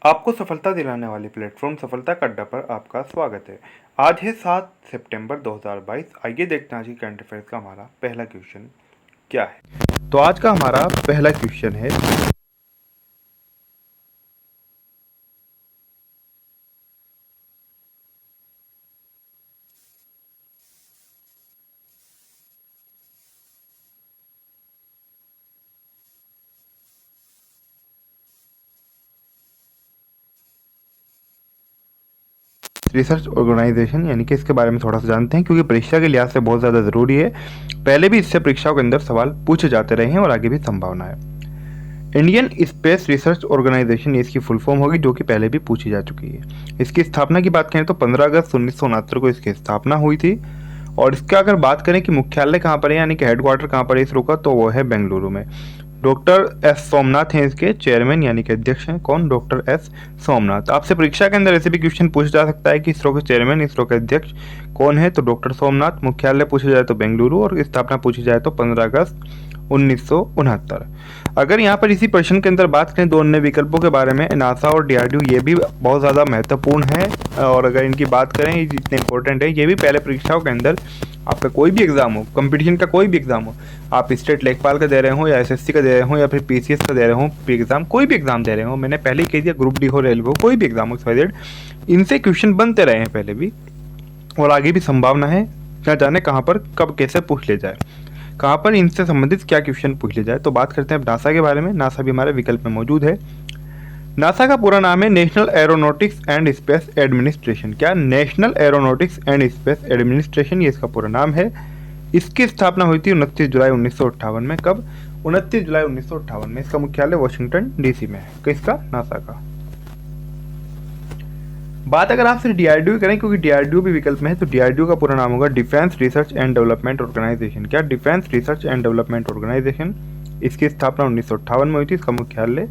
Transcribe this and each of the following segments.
आपको सफलता दिलाने वाली प्लेटफॉर्म सफलता का अड्डा पर आपका स्वागत है। आज है 7 सितंबर 2022। आइए देखते हैं आज की करंट अफेयर्स का हमारा पहला क्वेश्चन क्या है। तो आज का हमारा पहला क्वेश्चन है, रिसर्च ऑर्गेनाइजेशन यानी कि इसके बारे में थोड़ा सा जानते हैं, क्योंकि परीक्षा के लिहाज से बहुत ज़्यादा ज़रूरी है। पहले भी इससे परीक्षाओं के अंदर सवाल पूछे जाते रहे हैं और आगे भी संभावना है। इंडियन स्पेस रिसर्च ऑर्गेनाइजेशन ये इसकी फुल फॉर्म होगी, जो कि पहले भी पूछी जा चुकी है। इसकी स्थापना की बात करें तो 15 अगस्त 1969 को इसकी स्थापना हुई थी। और इसका अगर बात करें कि मुख्यालय कहाँ पर है यानी कि हेडक्वार्टर कहाँ पर है इसरो का, तो वो है बेंगलुरु में। डॉक्टर एस सोमनाथ हैं इसके चेयरमैन यानी कि अध्यक्ष हैं। कौन? Doctor S Somnath. आपसे परीक्षा के अंदर ऐसे भी क्वेश्चन पूछा जा सकता है कि इसरो के चेयरमैन, इसरो के अध्यक्ष कौन है, तो डॉक्टर सोमनाथ। मुख्यालय पूछा जाए तो बेंगलुरु और स्थापना पूछी जाए तो 15 अगस्त 1969। अगर यहाँ पर इसी प्रश्न के अंदर बात करें दो अन्य विकल्पों के बारे में, नासा और डीआरडीओ, ये भी बहुत ज़्यादा महत्वपूर्ण है। और अगर इनकी बात करें ये जितने इंपॉर्टेंट है, ये भी पहले परीक्षाओं के अंदर आपका कोई भी एग्जाम हो, कंपटीशन का कोई भी एग्जाम हो, आप स्टेट लेखपाल का दे रहे हो या एसएससी का दे रहे हो या फिर पीसीएस का दे रहे हो, एग्जाम कोई भी एग्जाम दे रहे हो, मैंने पहले ही कह दिया, ग्रुप डी हो, रेलवे हो, कोई भी एग्जाम हो, इनसे क्वेश्चन बनते रहे हैं पहले भी और आगे भी संभावना है। क्या जाने कहाँ पर कब कैसे पूछ ले जाए, कहाँ पर इनसे संबंधित क्या क्वेश्चन पूछ ले जाए। तो बात करते हैं अब नासा के बारे में। नासा भी हमारे विकल्प में मौजूद है। नासा का पूरा नाम है national aeronautics and space administration. क्या? National aeronautics and space administration, ये इसका पूरा नाम है। इसकी स्थापना हुई थी 29 जुलाई 1958 में। कब? 29 जुलाई 1958 में। इसका मुख्यालय वॉशिंगटन डीसी में है। किसका? नासा का। बात अगर आप सिर्फ डीआरडीओ करें, क्योंकि डीआरडीओ भी विकल्प में है, तो डीआरडीओ का पूरा नाम होगा defence research and development organisation. क्या? Defence research and development organisation. इसकी स्थापना 1958 में हुई थी। इसका मुख्यालय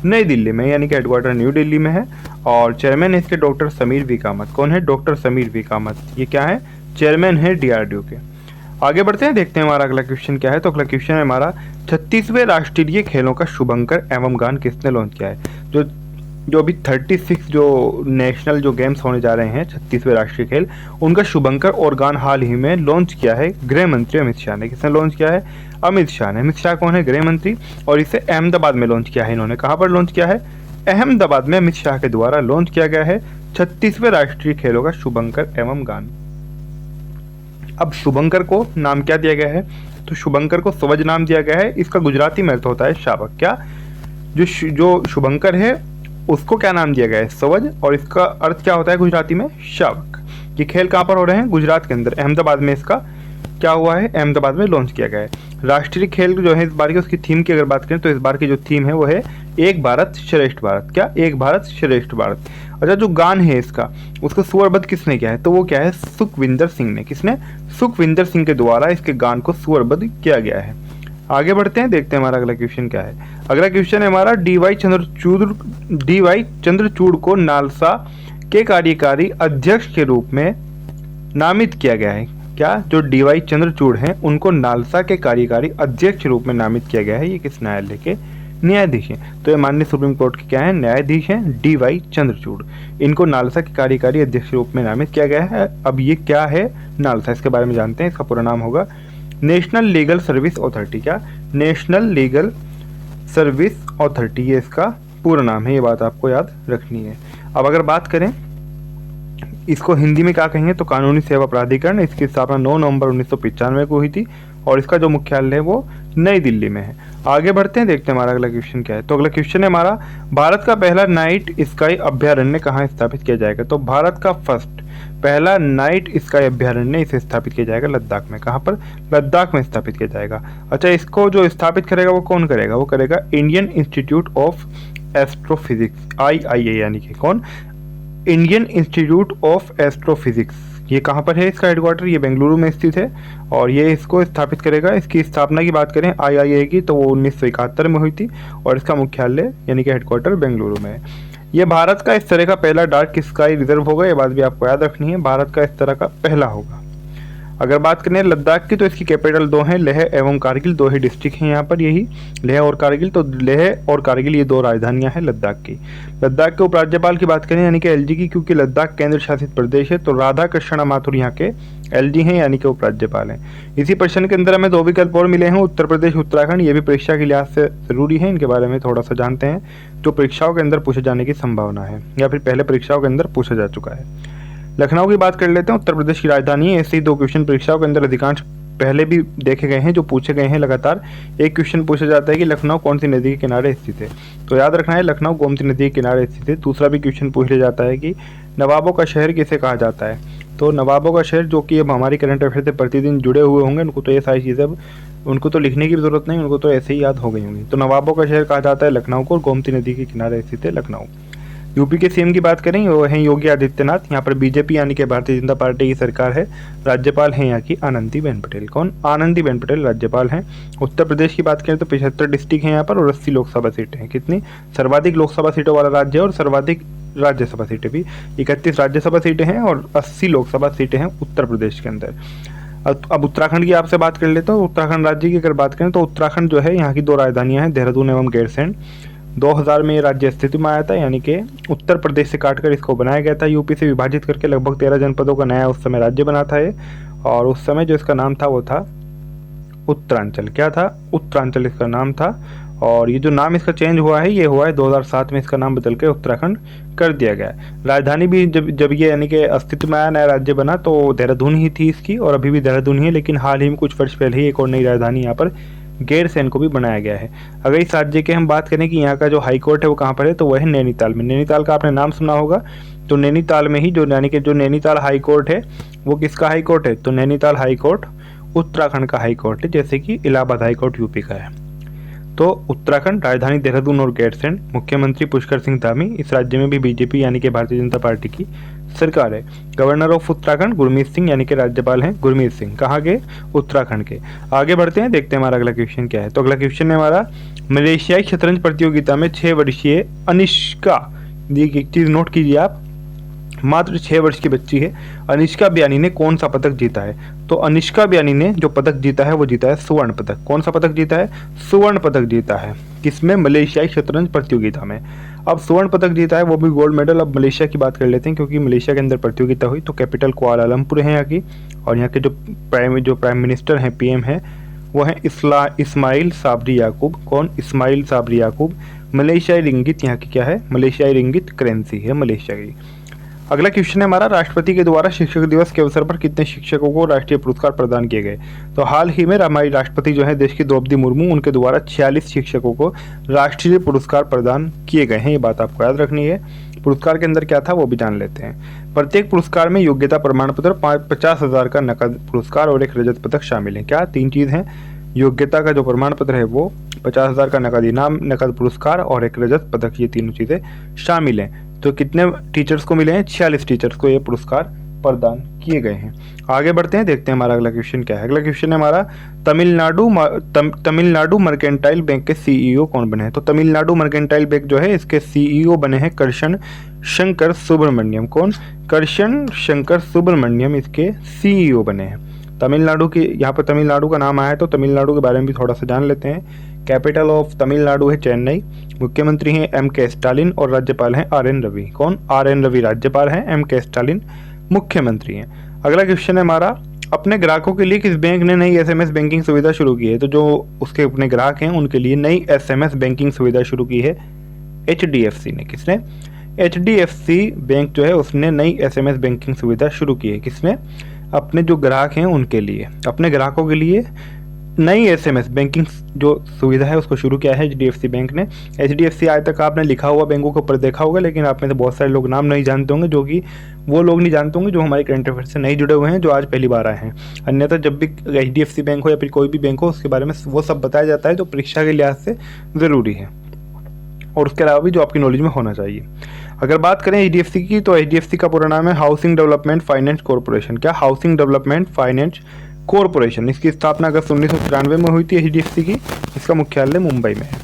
नई दिल्ली में यानी कि हेडक्वार्टर न्यू दिल्ली में है। और चेयरमैन इसके डॉक्टर समीर वी कामत। कौन है? Doctor Sameer V Kamath. ये क्या है? चेयरमैन है डीआरडीओ के। आगे बढ़ते हैं, देखते हैं हमारा अगला क्वेश्चन क्या है। तो अगला क्वेश्चन है हमारा, 36वें राष्ट्रीय खेलों का शुभंकर एवं गान किसने लॉन्च किया है? जो जो अभी 36 जो नेशनल जो गेम्स होने जा रहे हैं, 36वें राष्ट्रीय खेल, उनका शुभंकर और गान हाल ही में लॉन्च किया है गृह मंत्री अमित शाह ने। किसने लॉन्च किया है? अमित शाह ने। अमित शाह कौन है? गृह मंत्री। और इसे अहमदाबाद में लॉन्च किया है इन्होंने। कहाँ पर लॉन्च किया है? अहमदाबाद में अमित शाह के द्वारा लॉन्च किया गया है 36वें राष्ट्रीय खेलों का शुभंकर एवं गान। अब शुभंकर को नाम क्या दिया गया है? तो शुभंकर को स्वज नाम दिया गया है। इसका गुजराती में अर्थ होता है शावक। क्या? जो शुभंकर है उसको क्या नाम दिया गया है? स्वज। और इसका अर्थ क्या होता है गुजराती में? शावक। ये खेल कहाँ पर हो रहे हैं? गुजरात के अंदर अहमदाबाद में इसका क्या हुआ है? अहमदाबाद में लॉन्च किया गया है। राष्ट्रीय खेल जो है इस बार की, उसकी थीम की अगर बात करें तो इस बार की जो थीम है वो है एक भारत श्रेष्ठ भारत। क्या? एक भारत श्रेष्ठ भारत। अच्छा, जो गान है इसका, उसको स्वरबद्ध किसने किया है? तो वो क्या है? सुखविंदर सिंह ने। किसने? सुखविंदर सिंह के द्वारा इसके गान को स्वरबद्ध किया गया है। आगे बढ़ते हैं, देखते हैं हमारा अगला क्वेश्चन क्या है। अगला क्वेश्चन है हमारा, डीवाई चंद्रचूड़ को नालसा के कार्यकारी अध्यक्ष के रूप में नामित किया गया है। क्या? जो डीवाई चंद्रचूड़ हैं उनको नालसा के कार्यकारी अध्यक्ष के रूप में नामित किया गया है। ये किस न्यायालय के? न्यायाधीश हैं। तो ये माननीय सुप्रीम कोर्ट के क्या है? न्यायाधीश हैं डीवाई चंद्रचूड़। इनको नालसा के कार्यकारी अध्यक्ष के रूप में नामित किया गया है। अब ये क्या है नालसा, इसके बारे में जानते हैं। इसका पूरा नाम होगा नेशनल लीगल सर्विस अथॉरिटी। क्या? नेशनल लीगल सर्विस अथॉरिटी, ये इसका पूरा नाम है। ये बात आपको याद रखनी है। अब अगर बात करें इसको हिंदी में क्या कहेंगे, तो कानूनी सेवा प्राधिकरण। इसकी स्थापना 9 नवंबर 1995 को हुई थी और इसका जो मुख्यालय है वो नई दिल्ली में है। आगे बढ़ते हैं, देखते हैं हमारा अगला क्वेश्चन क्या है। तो अगला क्वेश्चन है हमारा, भारत का पहला नाइट स्काई अभ्यारण्य कहाँ स्थापित किया जाएगा? तो भारत का पहला नाइट स्काई अभ्यारण्य इसे स्थापित किया जाएगा लद्दाख में। कहाँ पर? लद्दाख में स्थापित किया जाएगा। अच्छा, इसको जो स्थापित करेगा वो कौन करेगा? वो करेगा Indian institute of astrophysics, IIA, यानी कि कौन? Indian institute of astrophysics. ये कहाँ पर है इसका हेडक्वार्टर? ये बेंगलुरु में स्थित है और ये इसको स्थापित करेगा। इसकी स्थापना की बात करें IIA की, तो वो 1971 में हुई थी और इसका मुख्यालय यानी कि हेडक्वार्टर बेंगलुरु में है। ये भारत का इस तरह का पहला डार्क स्काई रिजर्व होगा। ये बात भी आपको याद रखनी है, भारत का इस तरह का पहला होगा। अगर बात करें लद्दाख की तो इसकी कैपिटल दो हैं, लेह एवं कारगिल, दो ही डिस्ट्रिक्ट हैं यहाँ पर, यही लेह और कारगिल। तो लेह और कारगिल ये दो राजधानियाँ हैं लद्दाख की। लद्दाख के उपराज्यपाल की बात करें यानी कि एलजी की, क्योंकि लद्दाख केंद्र शासित प्रदेश है, तो राधा कृष्णा माथुर यहाँ के एलजी हैं यानी कि उपराज्यपाल हैं। इसी प्रश्न के अंदर हमें दो विकल्प और मिले हैं, उत्तर प्रदेश उत्तराखंड, ये भी परीक्षा के लिहाज से जरूरी है, इनके बारे में थोड़ा सा जानते हैं, जो परीक्षाओं के अंदर पूछे जाने की संभावना है या फिर पहले परीक्षाओं के अंदर पूछा जा चुका है। लखनऊ की बात कर लेते हैं, उत्तर प्रदेश की राजधानी है। ऐसे ही दो क्वेश्चन परीक्षाओं के अंदर अधिकांश पहले भी देखे गए हैं, जो पूछे गए हैं लगातार। एक क्वेश्चन पूछा जाता है कि लखनऊ कौन सी नदी के किनारे स्थित है, तो याद रखना है लखनऊ गोमती नदी के किनारे स्थित है। दूसरा भी क्वेश्चन पूछ लिया जाता है कि नवाबों का शहर किसे कहा जाता है, तो नवाबों का शहर, जो कि अब हमारी करंट अफेयर से प्रतिदिन जुड़े हुए होंगे, उनको तो ये सारी चीज़ें अब उनको तो लिखने की जरूरत नहीं, उनको तो ऐसे ही याद हो गई होंगी। तो नवाबों का शहर कहा जाता है लखनऊ को, और गोमती नदी के किनारे स्थित है लखनऊ। यूपी के सीएम की बात करें, वो हैं योगी आदित्यनाथ। यहाँ पर बीजेपी यानी कि भारतीय जनता पार्टी की सरकार है। राज्यपाल हैं यहाँ की आनंदीबेन पटेल। कौन? आनंदीबेन पटेल राज्यपाल हैं। उत्तर प्रदेश की बात करें तो 75 डिस्ट्रिक्ट हैं यहाँ पर और 80 लोकसभा सीटें हैं। कितनी? सर्वाधिक लोकसभा सीटों वाला राज्य है और सर्वाधिक राज्यसभा सीटें भी। 31 राज्यसभा सीटें हैं और 80 लोकसभा सीटें हैं उत्तर प्रदेश के अंदर। अब उत्तराखंड की आपसे बात कर लेता हूँ। उत्तराखंड राज्य की अगर बात करें तो उत्तराखंड जो है, यहाँ की दो राजधानियाँ हैं, देहरादून एवं गैरसैंण। 2000 में ये राज्य अस्तित्व में आया था, यानी कि उत्तर प्रदेश से काटकर इसको बनाया गया था, यूपी से विभाजित करके लगभग 13 जनपदों का नया उस समय राज्य बना था ये। और उस समय जो इसका नाम था वो था उत्तरांचल। क्या था? उत्तरांचल इसका नाम था। और ये जो नाम इसका चेंज हुआ है, ये हुआ है 2007 में, इसका नाम बदल के उत्तराखंड कर दिया गया। राजधानी भी जब ये यानी कि अस्तित्व में आया, नया राज्य बना, तो देहरादून ही थी इसकी, और अभी भी देहरादून ही है। लेकिन हाल ही में कुछ वर्ष पहले ही एक और नई राजधानी यहाँ पर गैरसैंण को भी बनाया गया है। अगर इस राज्य के हम बात करें कि यहाँ का जो हाई कोर्ट है वो कहाँ पर है, तो वह है नैनीताल में। नैनीताल का आपने नाम सुना होगा, तो नैनीताल में ही जो यानी कि जो नैनीताल हाई कोर्ट है वो किसका हाई कोर्ट है? तो नैनीताल हाई कोर्ट उत्तराखंड का हाई कोर्ट है, जैसे कि इलाहाबाद हाई कोर्ट यूपी का है। तो उत्तराखंड, राजधानी देहरादून और गैरसैंण, मुख्यमंत्री पुष्कर सिंह धामी। इस राज्य में भी बीजेपी यानी कि भारतीय जनता पार्टी की सरकार है। गवर्नर ऑफ उत्तराखंड गुरमीत सिंह यानी कि राज्यपाल हैं गुरमीत सिंह। कहाँ के? उत्तराखंड के। आगे बढ़ते हैं, देखते हैं हमारा अगला क्वेश्चन क्या है। तो अगला क्वेश्चन है हमारा, मलेशियाई शतरंज प्रतियोगिता में 6 वर्षीय अनिष्का, ये एक चीज नोट कीजिए आप, मात्र 6 वर्ष की बच्ची है, अनिष्का बयानी ने कौन सा पदक जीता है? तो अनिष्का बयानी ने जो पदक जीता है वो जीता है स्वर्ण पदक। कौन सा पदक जीता है? स्वर्ण पदक जीता है। किसमें? मलेशियाई शतरंज प्रतियोगिता में। अब स्वर्ण पदक जीता है, वो भी गोल्ड मेडल। अब मलेशिया की बात कर लेते हैं, क्योंकि मलेशिया के अंदर प्रतियोगिता हुई, तो कैपिटल कुआलालंपुर है यहाँ की। और यहाँ के जो प्राइम मिनिस्टर हैं, पीएम हैं, वो हैं इस्माइल साबरी याकूब। कौन? इस्माइल साबरी याकूब। मलेशियाई रिंगित यहाँ की क्या है? मलेशियाई रिंगित करेंसी है मलेशिया की। अगला क्वेश्चन है हमारा, राष्ट्रपति के द्वारा शिक्षक दिवस के अवसर पर कितने शिक्षकों को राष्ट्रीय पुरस्कार प्रदान किए गए? तो हाल ही में हमारी राष्ट्रपति जो है देश की द्रौपदी मुर्मू, उनके द्वारा 46 शिक्षकों को राष्ट्रीय पुरस्कार प्रदान किए गए हैं। ये बात आपको याद रखनी है। पुरस्कार के अंदर क्या था वो भी जान लेते हैं। प्रत्येक पुरस्कार में योग्यता प्रमाण पत्र, 50,000 का नकद पुरस्कार और एक रजत पदक शामिल है। क्या? 3 चीज हैं। योग्यता का जो प्रमाण पत्र है वो, 50,000 का नकद इनाम, नकद पुरस्कार और एक रजत पदक, ये तीनों चीजें शामिल हैं। तो कितने टीचर्स को मिले हैं? 46 टीचर्स को ये पुरस्कार प्रदान किए गए हैं। आगे बढ़ते हैं, देखते हैं हमारा अगला क्वेश्चन क्या है। अगला क्वेश्चन है हमारा, तमिलनाडु मर्केंटाइल बैंक के सीईओ कौन बने हैं? तो तमिलनाडु मर्केंटाइल बैंक जो है, इसके सीईओ बने हैं कृष्ण शंकर सुब्रमण्यम। कौन? कृष्ण शंकर सुब्रमण्यम इसके सीईओ बने हैं। तमिलनाडु की, यहाँ पर तमिलनाडु का नाम आया है, तो तमिलनाडु के बारे में भी थोड़ा सा जान लेते हैं। कैपिटल ऑफ तमिलनाडु है चेन्नई। मुख्यमंत्री हैं एम.के. स्टालिन और राज्यपाल हैं आर.एन. रवि। कौन? आर.एन. रवि राज्यपाल हैं, एम.के. स्टालिन मुख्यमंत्री हैं। अगला क्वेश्चन है हमारा, अपने ग्राहकों के लिए किस बैंक ने नई एसएमएस बैंकिंग सुविधा शुरू की है? तो जो उसके अपने ग्राहक हैं उनके लिए नई एसएमएस बैंकिंग सुविधा शुरू की है एचडीएफसी ने। किसने? एचडीएफसी बैंक जो है उसने नई एसएमएस बैंकिंग सुविधा शुरू की है। किसने? अपने जो ग्राहक हैं उनके लिए, अपने ग्राहकों के लिए नई एसएमएस बैंकिंग जो सुविधा है उसको शुरू किया है एचडीएफसी बैंक ने। एचडीएफसी आज तक आपने लिखा हुआ बैंकों के ऊपर देखा होगा, लेकिन आप में से बहुत सारे लोग नाम नहीं जानते होंगे, जो कि वो लोग नहीं जानते होंगे जो हमारे करंट अफेयर से नहीं जुड़े हुए हैं, जो आज पहली बार आए हैं। अन्यथा जब भी एचडीएफसी बैंक हो या फिर कोई भी बैंक हो, उसके बारे में वो सब बताया जाता है जो परीक्षा के लिहाज से ज़रूरी है और उसके अलावा भी जो आपकी नॉलेज में होना चाहिए। अगर बात करें एचडीएफसी की, तो एचडीएफसी का पूरा नाम है हाउसिंग डेवलपमेंट फाइनेंस कॉर्पोरेशन। क्या? Housing development finance corporation. इसकी स्थापना अगस्त 1993 में हुई थी एचडीएफसी की। इसका मुख्यालय मुंबई में है।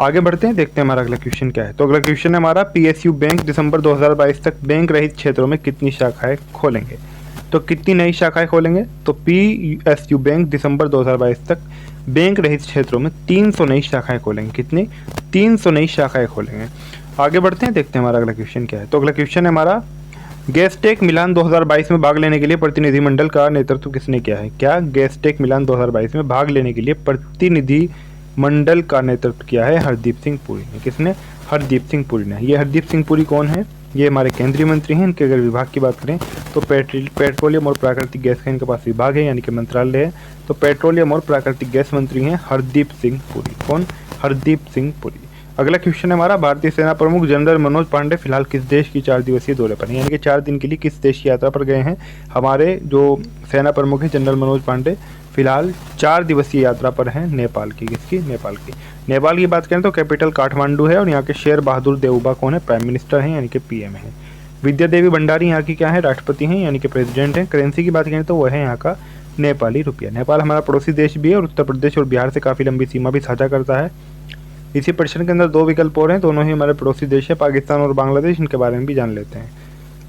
आगे बढ़ते हैं, देखते हैं हमारा अगला क्वेश्चन क्या है। तो अगला क्वेश्चन है हमारा, पीएसयू बैंक दिसंबर 2022 तक बैंक रहित क्षेत्रों में कितनी शाखाएं खोलेंगे? तो कितनी नई शाखाएं खोलेंगे? तो PSU बैंक दिसंबर 2022 तक बैंक रहित क्षेत्रों में 300 नई शाखाएं खोलेंगे। कितनी? 300 नई शाखाएं खोलेंगे। आगे बढ़ते हैं, देखते हैं हमारा अगला क्वेश्चन क्या है। तो अगला क्वेश्चन है हमारा, गैसटेक मिलान 2022 में भाग लेने के लिए प्रतिनिधिमंडल का नेतृत्व किसने किया है? क्या गैसटेक मिलान 2022 में भाग लेने के लिए प्रतिनिधिमंडल का नेतृत्व किया है? हरदीप सिंह पुरी ने। किसने? हरदीप सिंह पुरी ने। ये हरदीप सिंह पुरी कौन है? ये हमारे केंद्रीय मंत्री हैं। इनके अगर विभाग की बात करें तो पेट्रोलियम और प्राकृतिक गैस का इनके पास विभाग है, यानी कि मंत्रालय है। तो पेट्रोलियम और प्राकृतिक गैस मंत्री हैं हरदीप सिंह पुरी। कौन? हरदीप सिंह पुरी। अगला क्वेश्चन है हमारा, भारतीय सेना प्रमुख जनरल मनोज पांडे फिलहाल किस देश की 4 दिवसीय दौरे पर हैं? यानी कि 4 दिन के लिए किस देश की यात्रा पर गए हैं? हमारे जो सेना प्रमुख हैं जनरल मनोज पांडे फिलहाल 4 दिवसीय यात्रा पर हैं नेपाल की। किसकी? नेपाल की। नेपाल की बात करें तो कैपिटल काठमांडू है और यहाँ के शेर बहादुर देउबा कौन है? प्राइम मिनिस्टर हैं, यानी कि PM है। विद्या देवी भंडारी यहाँ की क्या है? राष्ट्रपति हैं, यानी कि प्रेसिडेंट हैं। करेंसी की बात करें तो वह है यहाँ का नेपाली रुपया। नेपाल हमारा पड़ोसी देश भी है और उत्तर प्रदेश और बिहार से काफ़ी लंबी सीमा भी साझा करता है। इसी प्रश्न के अंदर 2 विकल्प और हैं, दोनों ही हमारे पड़ोसी देश है, पाकिस्तान और बांग्लादेश। इनके बारे में भी जान लेते हैं।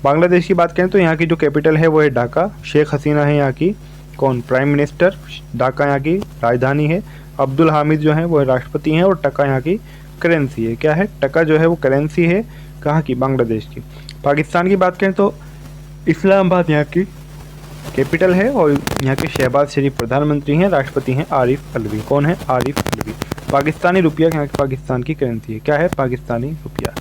बांग्लादेश की बात करें तो यहाँ की जो कैपिटल है वो है ढाका। शेख हसीना है यहाँ की कौन? Prime minister. ढाका यहाँ की राजधानी है। अब्दुल हामिद जो है वो राष्ट्रपति हैं और टका यहाँ की करेंसी है। क्या है? टका जो है वो करेंसी है। कहाँ की? बांग्लादेश की। पाकिस्तान की बात करें तो इस्लामाबाद यहाँ की कैपिटल है और यहाँ के शहबाज शरीफ प्रधानमंत्री हैं। राष्ट्रपति हैं आरिफ अलवी। कौन है? आरिफ अलवी। पाकिस्तानी रुपया यहाँ पाकिस्तान की करेंसी है। क्या है? पाकिस्तानी रुपया।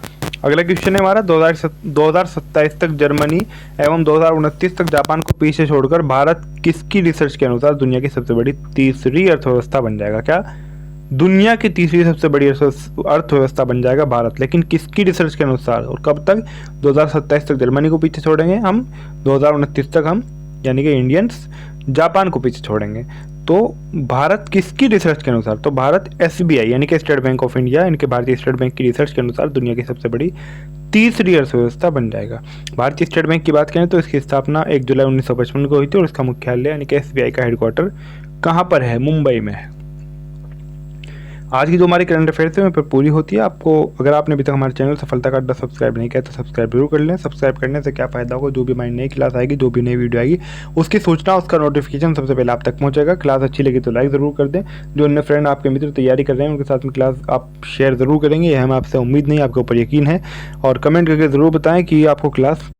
अगला क्वेश्चन है हमारा, 2027 तक जर्मनी एवं 2029 तक जापान को पीछे छोड़कर भारत किसकी रिसर्च के अनुसार दुनिया की सबसे बड़ी तीसरी अर्थव्यवस्था बन जाएगा? क्या? दुनिया की तीसरी सबसे बड़ी अर्थव्यवस्था बन जाएगा भारत, लेकिन किसकी रिसर्च के अनुसार? और कब तक? 2027 तक जर्मनी को पीछे छोड़ेंगे हम, 2029 तक हम यानी कि इंडियंस जापान को पीछे छोड़ेंगे। तो भारत किसकी रिसर्च के अनुसार? तो भारत SBI यानी कि स्टेट बैंक ऑफ इंडिया, इनके भारतीय स्टेट बैंक की रिसर्च के अनुसार दुनिया की सबसे बड़ी तीसरी अर्थव्यवस्था बन जाएगा। भारतीय स्टेट बैंक की बात करें तो इसकी स्थापना 1 जुलाई 1955 को हुई थी और इसका मुख्यालय यानी कि SBI का हेडक्वार्टर कहाँ पर है? मुंबई में है। आज की जो हमारी करंट अफेयर्स है वह पूरी होती है। आपको अगर आपने अभी तक हमारे चैनल सफलता का अड्डा सब्सक्राइब नहीं किया तो सब्सक्राइब जरूर कर लें। सब्सक्राइब करने से क्या फ़ायदा होगा? जो भी हमारी नई क्लास आएगी, जो भी नई वीडियो आएगी, उसकी सूचना, उसका नोटिफिकेशन सबसे पहले आप तक पहुंचेगा। क्लास अच्छी लगी तो लाइक ज़रूर कर दें। जो अन्य फ्रेंड आपके मित्र तैयारी कर रहे हैं उनके साथ में क्लास आप शेयर ज़रूर करेंगे, यह हमें आपसे उम्मीद नहीं, आपके ऊपर यकीन है। और कमेंट करके ज़रूर बताएँ कि आपको क्लास